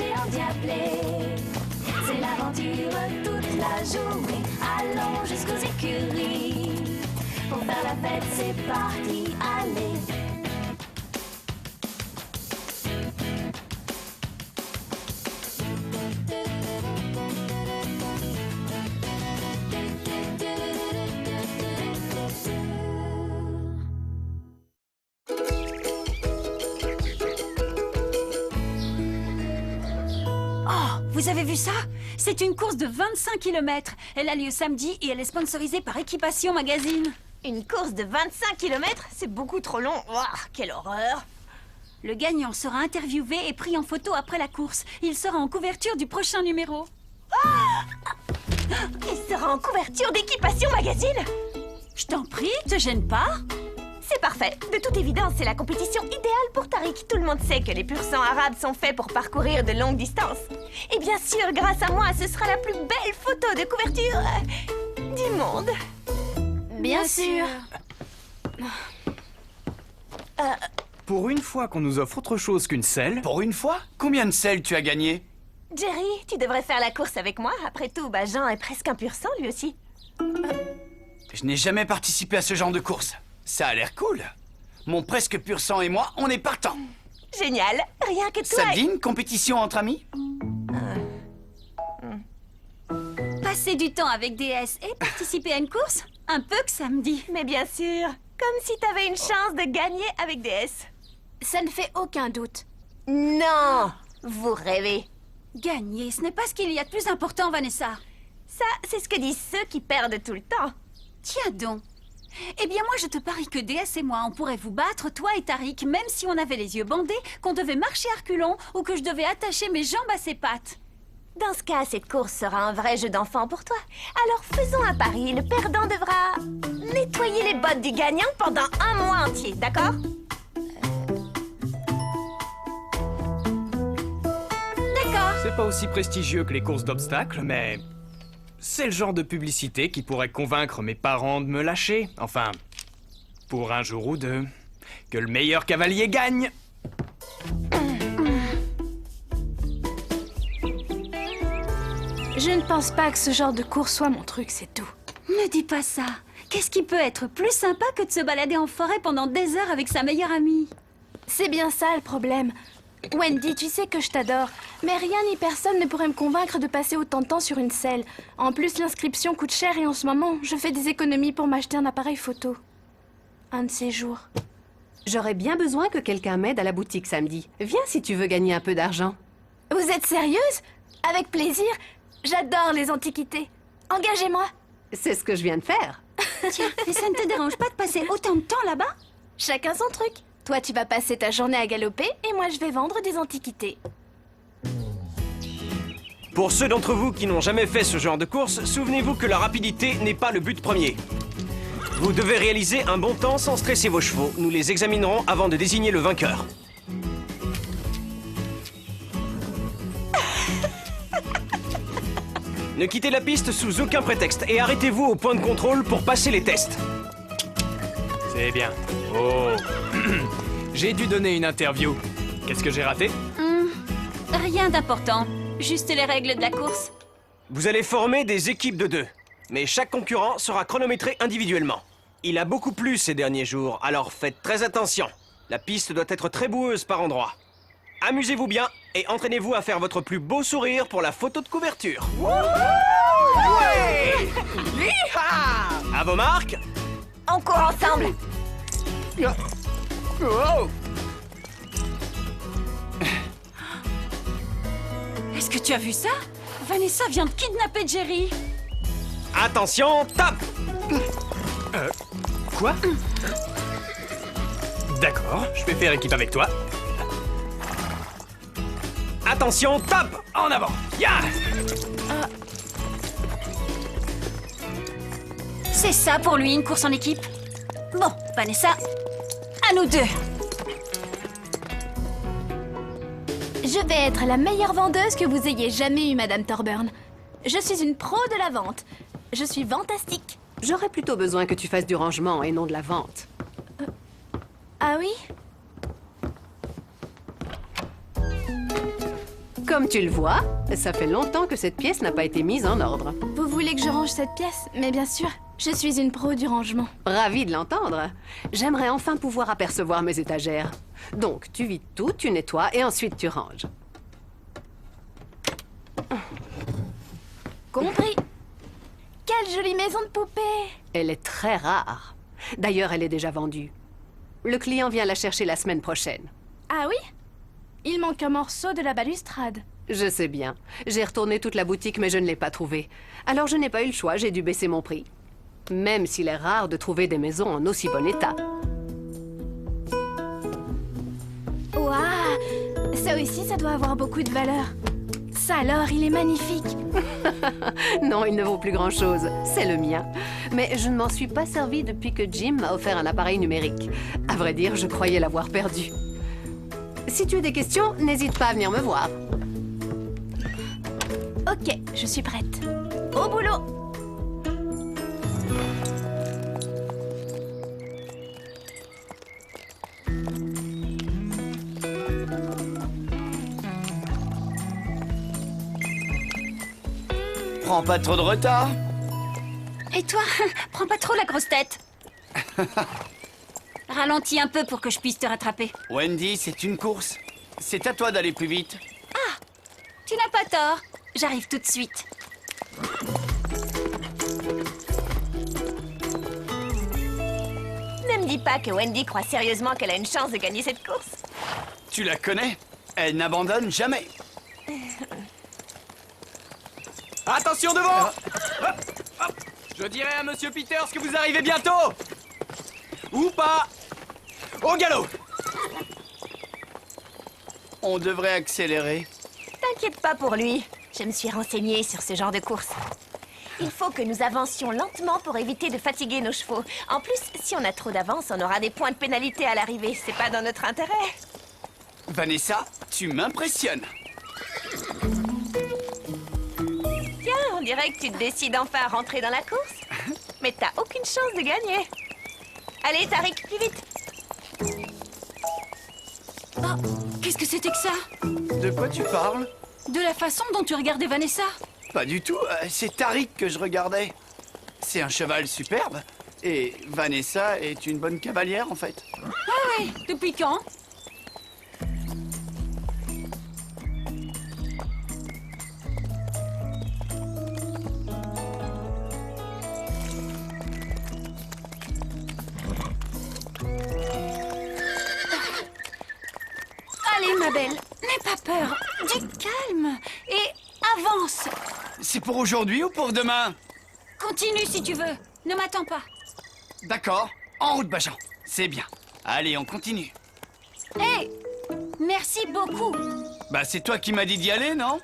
et endiablé. C'est l'aventure toute la journée. Allons jusqu'aux écuries. Pour faire la fête, c'est parti, allez. Vous avez vu ça? C'est une course de 25 km. Elle a lieu samedi et elle est sponsorisée par Équipation Magazine. Une course de 25 km? C'est beaucoup trop long. Ouah, quelle horreur! Le gagnant sera interviewé et pris en photo après la course. Il sera en couverture du prochain numéro. Il sera en couverture d'Équipation Magazine? Je t'en prie, te gêne pas? C'est parfait. De toute évidence, c'est la compétition idéale pour Tariq. Tout le monde sait que les pur sang arabes sont faits pour parcourir de longues distances. Et bien sûr, grâce à moi, ce sera la plus belle photo de couverture du monde. Bien sûr. Pour une fois qu'on nous offre autre chose qu'une selle... Pour une fois? Combien de selles tu as gagné? Jerry, tu devrais faire la course avec moi. Après tout, Jean est presque un pur sang lui aussi. Je n'ai jamais participé à ce genre de course. Ça a l'air cool. Mon presque pur sang et moi, on est partants. Génial. Rien que toi. Ça te dit une compétition entre amis? Passer du temps avec DS et participer à une course? Un peu que samedi. Mais bien sûr. Comme si t'avais une chance de gagner avec DS. Ça ne fait aucun doute. Non. Vous rêvez. Gagner, ce n'est pas ce qu'il y a de plus important, Vanessa. Ça, c'est ce que disent ceux qui perdent tout le temps. Tiens donc. Eh bien moi je te parie que DS et moi on pourrait vous battre, toi et Tariq, même si on avait les yeux bandés, qu'on devait marcher à reculons ou que je devais attacher mes jambes à ses pattes. Dans ce cas, cette course sera un vrai jeu d'enfant pour toi. Alors faisons un pari, le perdant devra nettoyer les bottes du gagnant pendant un mois entier, d'accord? D'accord. C'est pas aussi prestigieux que les courses d'obstacles, mais... c'est le genre de publicité qui pourrait convaincre mes parents de me lâcher. Enfin, pour un jour ou deux. Que le meilleur cavalier gagne! Je ne pense pas que ce genre de course soit mon truc, c'est tout. Ne dis pas ça. Qu'est-ce qui peut être plus sympa que de se balader en forêt pendant des heures avec sa meilleure amie? C'est bien ça le problème. Wendy, tu sais que je t'adore, mais rien ni personne ne pourrait me convaincre de passer autant de temps sur une selle. En plus, l'inscription coûte cher et en ce moment, je fais des économies pour m'acheter un appareil photo. Un de ces jours. J'aurais bien besoin que quelqu'un m'aide à la boutique samedi. Viens si tu veux gagner un peu d'argent. Vous êtes sérieuse? Avec plaisir. J'adore les antiquités. Engagez-moi. C'est ce que je viens de faire. Tiens, et ça ne te dérange pas de passer autant de temps là-bas? Chacun son truc. Toi, tu vas passer ta journée à galoper et moi, je vais vendre des antiquités. Pour ceux d'entre vous qui n'ont jamais fait ce genre de course, souvenez-vous que la rapidité n'est pas le but premier. Vous devez réaliser un bon temps sans stresser vos chevaux. Nous les examinerons avant de désigner le vainqueur. Ne quittez la piste sous aucun prétexte et arrêtez-vous au point de contrôle pour passer les tests. C'est bien. Oh. J'ai dû donner une interview. Qu'est-ce que j'ai raté? Rien d'important. Juste les règles de la course. Vous allez former des équipes de 2. Mais chaque concurrent sera chronométré individuellement. Il a beaucoup plu ces derniers jours, alors faites très attention. La piste doit être très boueuse par endroits. Amusez-vous bien et entraînez-vous à faire votre plus beau sourire pour la photo de couverture. Ouais! Yeeha! À vos marques. On court ensemble. Oh! Est-ce que tu as vu ça? Vanessa vient de kidnapper Jerry. Attention, top! Quoi? D'accord, je vais faire équipe avec toi. Attention, top! En avant! Ya! C'est ça pour lui, une course en équipe. Bon, Vanessa, à nous deux. Je vais être la meilleure vendeuse que vous ayez jamais eue, Madame Thorburn. Je suis une pro de la vente. Je suis fantastique. J'aurais plutôt besoin que tu fasses du rangement et non de la vente. Ah oui? Comme tu le vois, ça fait longtemps que cette pièce n'a pas été mise en ordre. Vous voulez que je range cette pièce? Mais bien sûr, je suis une pro du rangement. Ravi de l'entendre. J'aimerais enfin pouvoir apercevoir mes étagères. Donc, tu vides tout, tu nettoies et ensuite tu ranges. Compris. Quelle jolie maison de poupée! Elle est très rare. D'ailleurs, elle est déjà vendue. Le client vient la chercher la semaine prochaine. Ah oui? Il manque un morceau de la balustrade. Je sais bien. J'ai retourné toute la boutique, mais je ne l'ai pas trouvée. Alors je n'ai pas eu le choix, j'ai dû baisser mon prix. Même s'il est rare de trouver des maisons en aussi bon état. Waouh! Ça aussi, ça doit avoir beaucoup de valeur. Ça alors, il est magnifique. Non, il ne vaut plus grand-chose. C'est le mien. Mais je ne m'en suis pas servi depuis que Jim m'a offert un appareil numérique. À vrai dire, je croyais l'avoir perdu. Si tu as des questions, n'hésite pas à venir me voir. Ok, je suis prête. Au boulot! Prends pas trop de retard. Et toi, prends pas trop la grosse tête. Ralentis un peu pour que je puisse te rattraper. Wendy, c'est une course. C'est à toi d'aller plus vite. Tu n'as pas tort. J'arrive tout de suite. Ne me dis pas que Wendy croit sérieusement qu'elle a une chance de gagner cette course. Tu la connais? Elle n'abandonne jamais. Attention devant! Hop, hop. Je dirai à Monsieur Peters que vous arrivez bientôt! Ou pas! Au galop! On devrait accélérer. T'inquiète pas pour lui. Je me suis renseignée sur ce genre de course. Il faut que nous avancions lentement pour éviter de fatiguer nos chevaux. En plus, si on a trop d'avance, on aura des points de pénalité à l'arrivée. C'est pas dans notre intérêt. Vanessa, tu m'impressionnes. Tiens, on dirait que tu te décides enfin à rentrer dans la course. Mais t'as aucune chance de gagner. Allez, Tariq, plus vite. Oh, qu'est-ce que c'était que ça? De quoi tu parles? De la façon dont tu regardais Vanessa? Pas du tout, c'est Tariq que je regardais. C'est un cheval superbe. Et Vanessa est une bonne cavalière, en fait. Ah oui, depuis quand? Allez, ma belle, n'aie pas peur. Du calme et avance. C'est pour aujourd'hui ou pour demain? Continue si tu veux. Ne m'attends pas. D'accord, en route, Bajan. C'est bien. Allez, on continue. Hé, merci beaucoup. Bah, c'est toi qui m'as dit d'y aller, non?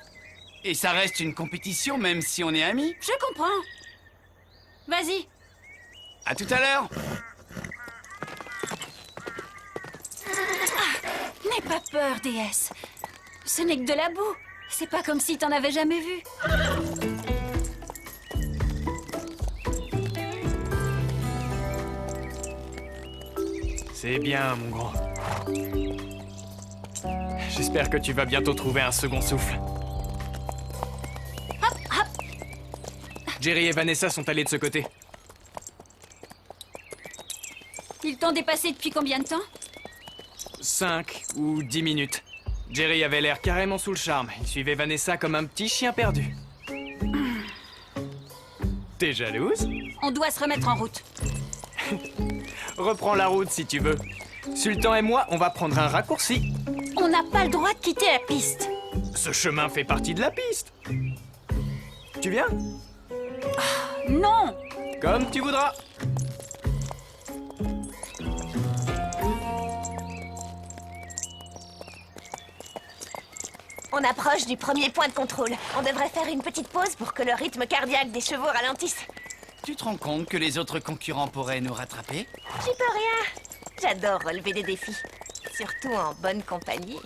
Et ça reste une compétition, même si on est amis. Je comprends. Vas-y. À tout à l'heure. N'aie pas peur, déesse. Ce n'est que de la boue. C'est pas comme si t'en avais jamais vu. C'est bien, mon grand. J'espère que tu vas bientôt trouver un second souffle. Jerry et Vanessa sont allés de ce côté. Ils t'ont dépassé depuis combien de temps? 5 ou 10 minutes. Jerry avait l'air carrément sous le charme. Il suivait Vanessa comme un petit chien perdu. T'es jalouse? On doit se remettre en route. Reprends la route si tu veux. Sultan et moi, on va prendre un raccourci. On n'a pas le droit de quitter la piste. Ce chemin fait partie de la piste. Tu viens? Non! Comme tu voudras. On approche du premier point de contrôle. On devrait faire une petite pause pour que le rythme cardiaque des chevaux ralentisse. Tu te rends compte que les autres concurrents pourraient nous rattraper? J'y peux rien. J'adore relever des défis. Surtout en bonne compagnie.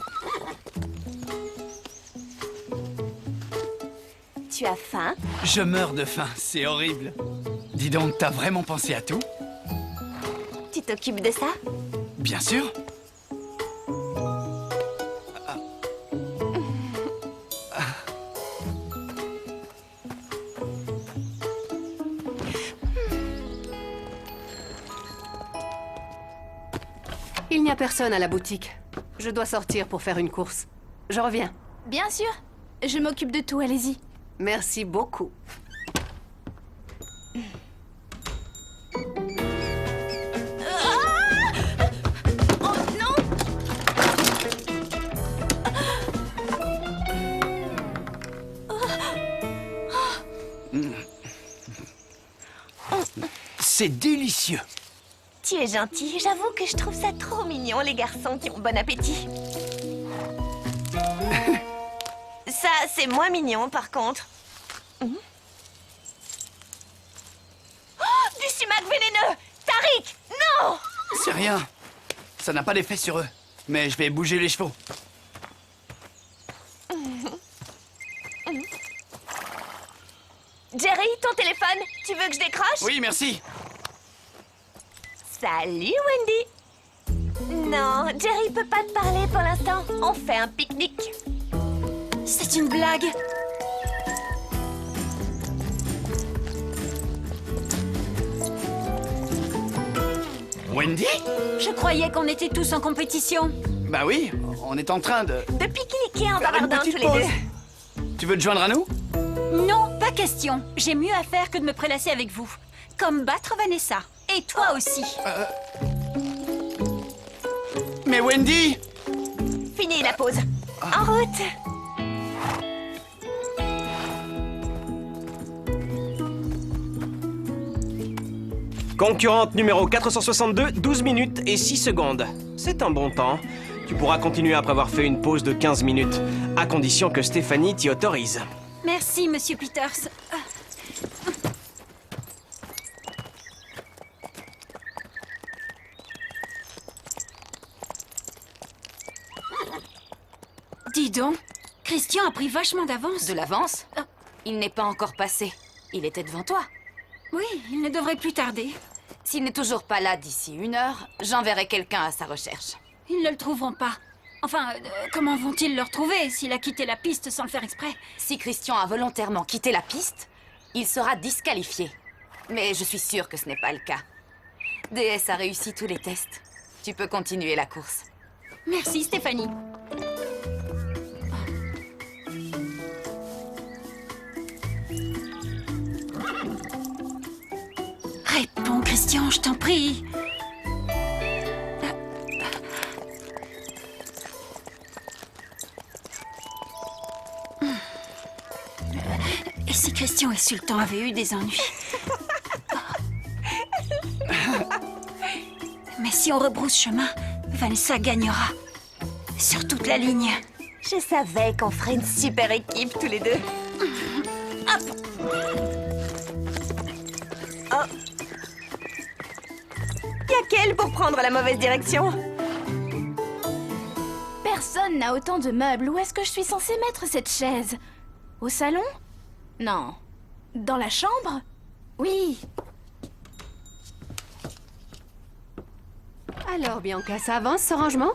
Tu as faim? Je meurs de faim, c'est horrible. Dis donc, t'as vraiment pensé à tout? Tu t'occupes de ça? Bien sûr. Il n'y a personne à la boutique. Je dois sortir pour faire une course. Je reviens. Bien sûr. Je m'occupe de tout, allez-y. Merci beaucoup. Oh non! C'est délicieux. Tu es gentil. J'avoue que je trouve ça trop mignon, les garçons qui ont bon appétit. Ça, c'est moins mignon, par contre. Oh, du sumac vénéneux! Tariq, non! C'est rien. Ça n'a pas d'effet sur eux. Mais je vais bouger les chevaux. Jerry, ton téléphone, tu veux que je décroche? Oui, merci. Salut, Wendy. Non, Jerry peut pas te parler pour l'instant. On fait un pique-nique. C'est une blague. Wendy? Je croyais qu'on était tous en compétition. Bah oui, on est en train de... De pique-niquer en faire une bavardant petite tous les pause. deux. Tu veux te joindre à nous? Non, pas question. J'ai mieux à faire que de me prélasser avec vous. Comme battre Vanessa. Et toi aussi. Mais Wendy! Fini la pause. En route. Concurrente numéro 462, 12 minutes et 6 secondes. C'est un bon temps. Tu pourras continuer après avoir fait une pause de 15 minutes, à condition que Stéphanie t'y autorise. Merci, Monsieur Peters. Dis donc, Christian a pris vachement d'avance. De l'avance? Il n'est pas encore passé. Il était devant toi. Oui, il ne devrait plus tarder. S'il n'est toujours pas là d'ici 1 heure, j'enverrai quelqu'un à sa recherche. Ils ne le trouveront pas. Enfin, comment vont-ils le retrouver s'il a quitté la piste sans le faire exprès? Si Christian a volontairement quitté la piste, il sera disqualifié. Mais je suis sûre que ce n'est pas le cas. DS a réussi tous les tests. Tu peux continuer la course. Merci, Stéphanie. Réponds, Christian, je t'en prie. Et si Christian et Sultan avaient eu des ennuis? Mais si on rebrousse chemin, Vanessa gagnera. Sur toute la ligne. Je savais qu'on ferait une super équipe tous les deux. Hop! Oh. Y'a qu'elle pour prendre la mauvaise direction. Personne n'a autant de meubles. Où est-ce que je suis censée mettre cette chaise? Au salon? Non. Dans la chambre? Oui. Alors, Bianca, ça avance ce rangement?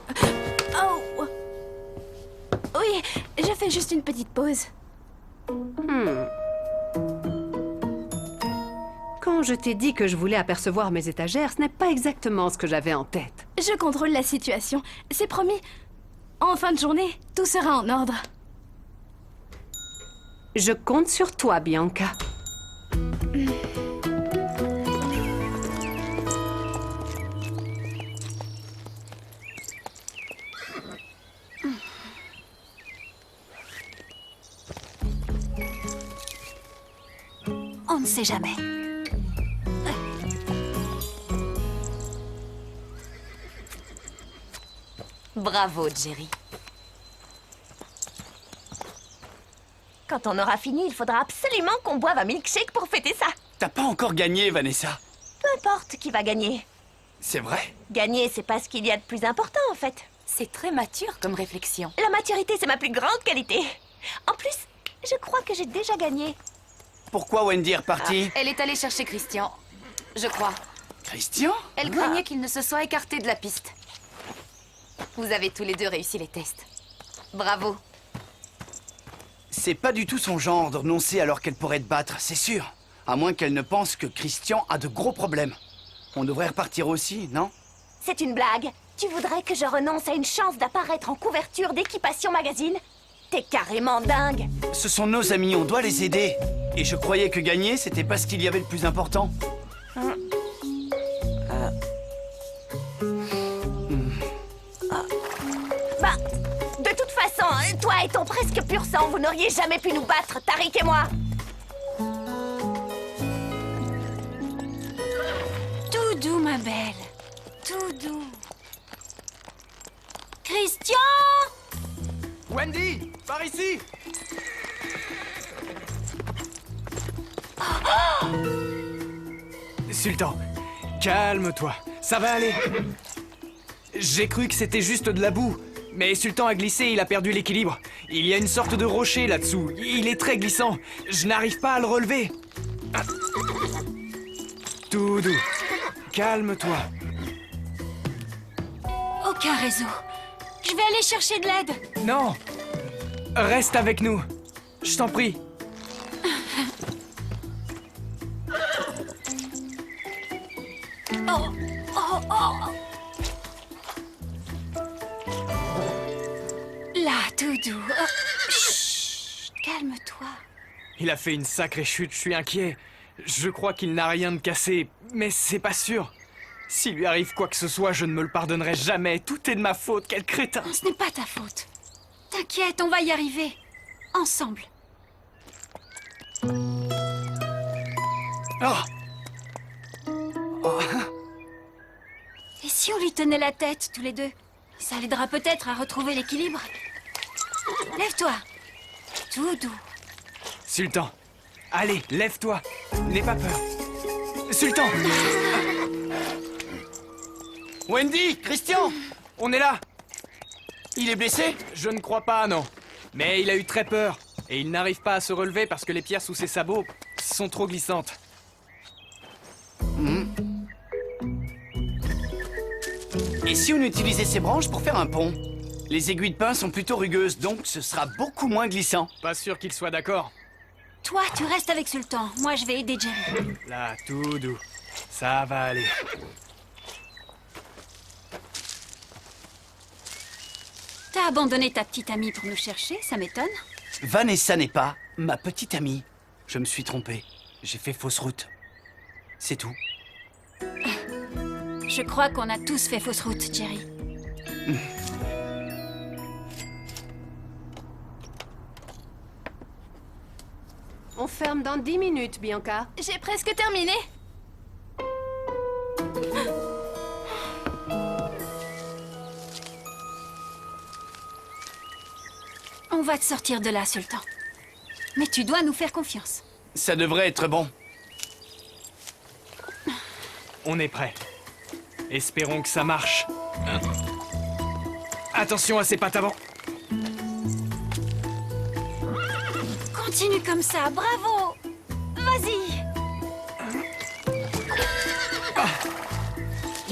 Oh. Oui, je fais juste une petite pause. Quand je t'ai dit que je voulais apercevoir mes étagères, ce n'est pas exactement ce que j'avais en tête. Je contrôle la situation. C'est promis. En fin de journée, tout sera en ordre. Je compte sur toi, Bianca. On ne sait jamais. Bravo, Jerry. Quand on aura fini, il faudra absolument qu'on boive un milkshake pour fêter ça. T'as pas encore gagné, Vanessa. Peu importe qui va gagner. C'est vrai? Gagner, c'est pas ce qu'il y a de plus important, en fait. C'est très mature comme réflexion. La maturité, c'est ma plus grande qualité. En plus, je crois que j'ai déjà gagné. Pourquoi Wendy est repartie? Elle est allée chercher Christian, je crois. Christian? Elle craignait qu'il ne se soit écarté de la piste. Vous avez tous les deux réussi les tests. Bravo. C'est pas du tout son genre de renoncer alors qu'elle pourrait te battre, c'est sûr. À moins qu'elle ne pense que Christian a de gros problèmes. On devrait repartir aussi, non? C'est une blague. Tu voudrais que je renonce à une chance d'apparaître en couverture d'Équipation Magazine? T'es carrément dingue. Ce sont nos amis, on doit les aider. Et je croyais que gagner, c'était pas ce qu'il y avait de plus important. Bah, de toute façon, toi et ton presque pur sang, vous n'auriez jamais pu nous battre, Tariq et moi. Tout doux, ma belle. Tout doux. Christian! Wendy, par ici! Sultan, calme-toi, ça va aller. J'ai cru que c'était juste de la boue, mais Sultan a glissé, il a perdu l'équilibre. Il y a une sorte de rocher là-dessous, il est très glissant. Je n'arrive pas à le relever. Ah. Tout doux, calme-toi. Aucun réseau. Je vais aller chercher de l'aide. Non, reste avec nous, je t'en prie. Oh, oh, oh. Là, tout doux. Oh, chut, calme-toi. Il a fait une sacrée chute, je suis inquiet. Je crois qu'il n'a rien de cassé, mais c'est pas sûr. S'il lui arrive quoi que ce soit, je ne me le pardonnerai jamais. Tout est de ma faute, quel crétin. Ce n'est pas ta faute. T'inquiète, on va y arriver. Ensemble. Oh, Et si on lui tenait la tête, tous les deux? Ça l'aidera peut-être à retrouver l'équilibre. Lève-toi. Tout doux. Sultan, allez, lève-toi. N'aie pas peur. Sultan! Wendy, Christian, On est là! il est blessé? Je ne crois pas, non. Mais il a eu très peur. Et il n'arrive pas à se relever parce que les pierres sous ses sabots sont trop glissantes. Et si on utilisait ces branches pour faire un pont? Les aiguilles de pin sont plutôt rugueuses, donc ce sera beaucoup moins glissant. Pas sûr qu'il soit d'accord. Toi, tu restes avec Sultan. Moi, je vais aider Jerry. Là, tout doux. Ça va aller. T'as abandonné ta petite amie pour nous chercher, ça m'étonne. Vanessa n'est pas ma petite amie. Je me suis trompé. J'ai fait fausse route. C'est tout. Je crois qu'on a tous fait fausse route, Jerry. On ferme dans 10 minutes, Bianca. J'ai presque terminé. On va te sortir de là, Sultan. Mais tu dois nous faire confiance. Ça devrait être bon. On est prêt. Espérons que ça marche. Attention à ses pattes avant. Continue comme ça, bravo! Vas-y!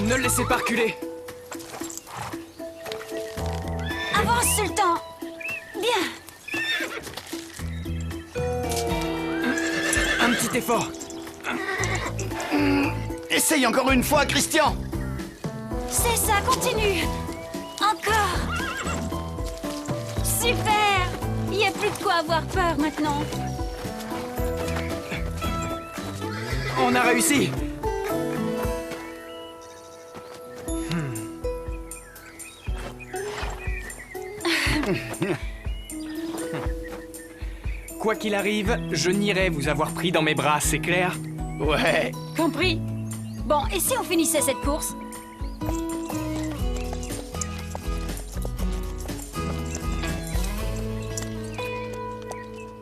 Ne le laissez pas reculer. Avance, Sultan! Bien! Un petit effort. Essaye encore une fois, Christian. C'est ça, continue! Encore! Super! Il n'y a plus de quoi avoir peur maintenant. On a réussi. Quoi qu'il arrive, je n'irai vous avoir pris dans mes bras, c'est clair? Ouais. Compris? Bon, et si on finissait cette course?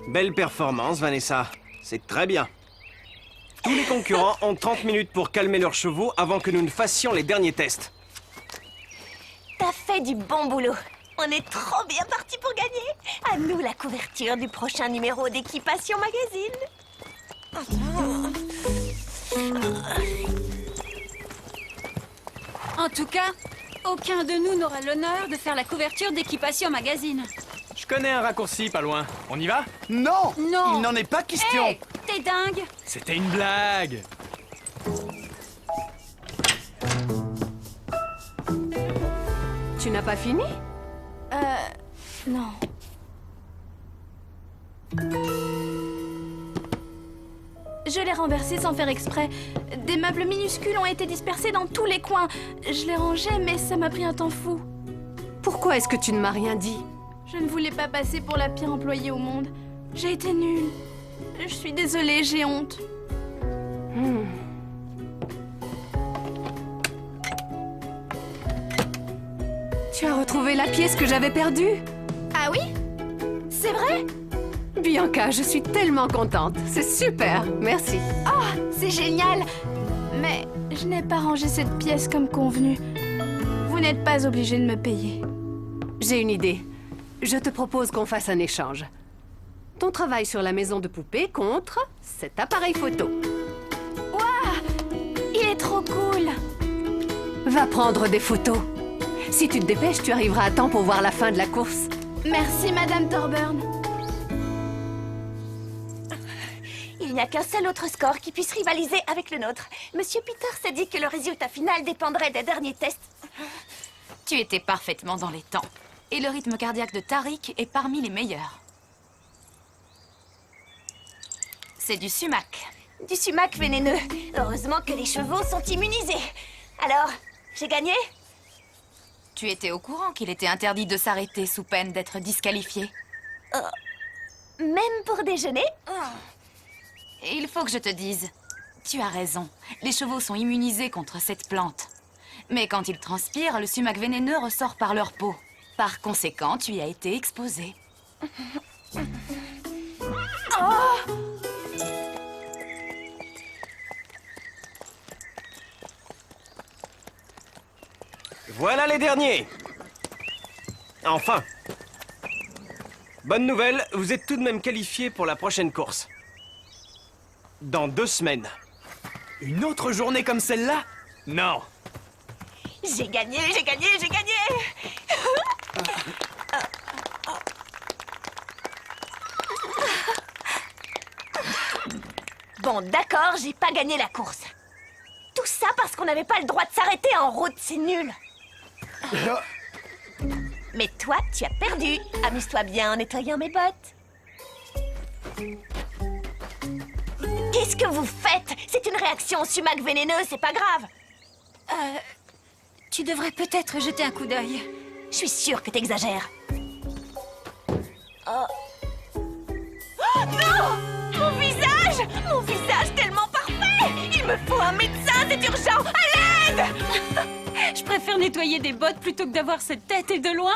Belle performance, Vanessa. C'est très bien. Tous les concurrents ont 30 minutes pour calmer leurs chevaux avant que nous ne fassions les derniers tests. T'as fait du bon boulot. On est trop bien partis pour gagner. À nous la couverture du prochain numéro d'Équipation Magazine. En tout cas, aucun de nous n'aura l'honneur de faire la couverture d'Équipation Magazine. Je connais un raccourci pas loin. On y va? Non, Non. il n'en est pas question. Hé, t'es dingue? C'était une blague. Tu n'as pas fini? Non. Je l'ai renversé sans faire exprès. Des meubles minuscules ont été dispersés dans tous les coins. Je les rangeais, mais ça m'a pris un temps fou. Pourquoi est-ce que tu ne m'as rien dit? Je ne voulais pas passer pour la pire employée au monde. J'ai été nulle. Je suis désolée, j'ai honte. Tu as retrouvé la pièce que j'avais perdue? Ah oui? C'est vrai? Bianca, je suis tellement contente. C'est super, merci. Oh, c'est génial! Mais je n'ai pas rangé cette pièce comme convenu. Vous n'êtes pas obligé de me payer. J'ai une idée. Je te propose qu'on fasse un échange. Ton travail sur la maison de poupée contre cet appareil photo. Waouh! Il est trop cool! Va prendre des photos. Si tu te dépêches, tu arriveras à temps pour voir la fin de la course. Merci, Madame Thorburn. Il n'y a qu'un seul autre score qui puisse rivaliser avec le nôtre. Monsieur Peter s'est dit que le résultat final dépendrait des derniers tests. Tu étais parfaitement dans les temps. Et le rythme cardiaque de Tariq est parmi les meilleurs. C'est du sumac. Du sumac vénéneux. Heureusement que les chevaux sont immunisés. Alors, j'ai gagné? Tu étais au courant qu'il était interdit de s'arrêter sous peine d'être disqualifié? Même pour déjeuner? Il faut que je te dise. Tu as raison. Les chevaux sont immunisés contre cette plante. Mais quand ils transpirent, le sumac vénéneux ressort par leur peau. Par conséquent, tu y as été exposé. Voilà les derniers. Enfin. Bonne nouvelle, vous êtes tout de même qualifiés pour la prochaine course. Dans 2 semaines. Une autre journée comme celle-là? Non. J'ai gagné, j'ai gagné, j'ai gagné! Bon, d'accord, j'ai pas gagné la course. Tout ça parce qu'on n'avait pas le droit de s'arrêter en route, c'est nul. Mais toi, tu as perdu. Amuse-toi bien en nettoyant mes bottes. Qu'est-ce que vous faites? C'est une réaction au sumac vénéneux, c'est pas grave. Tu devrais peut-être jeter un coup d'œil. Je suis sûre que t'exagères. Oh non! Mon visage! Mon visage tellement parfait! Il me faut un médecin, c'est urgent! À l'aide! Je préfère nettoyer des bottes plutôt que d'avoir cette tête et de loin.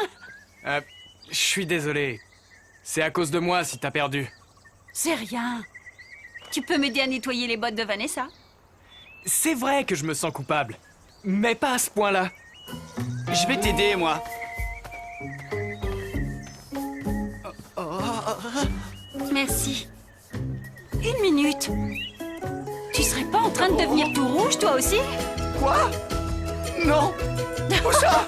Je suis désolé. C'est à cause de moi si t'as perdu. C'est rien. Tu peux m'aider à nettoyer les bottes de Vanessa? C'est vrai que je me sens coupable. Mais pas à ce point-là. Je vais t'aider, moi. Merci. Une minute. Tu serais pas en train de devenir tout rouge, toi aussi? Quoi? Non. Où ça?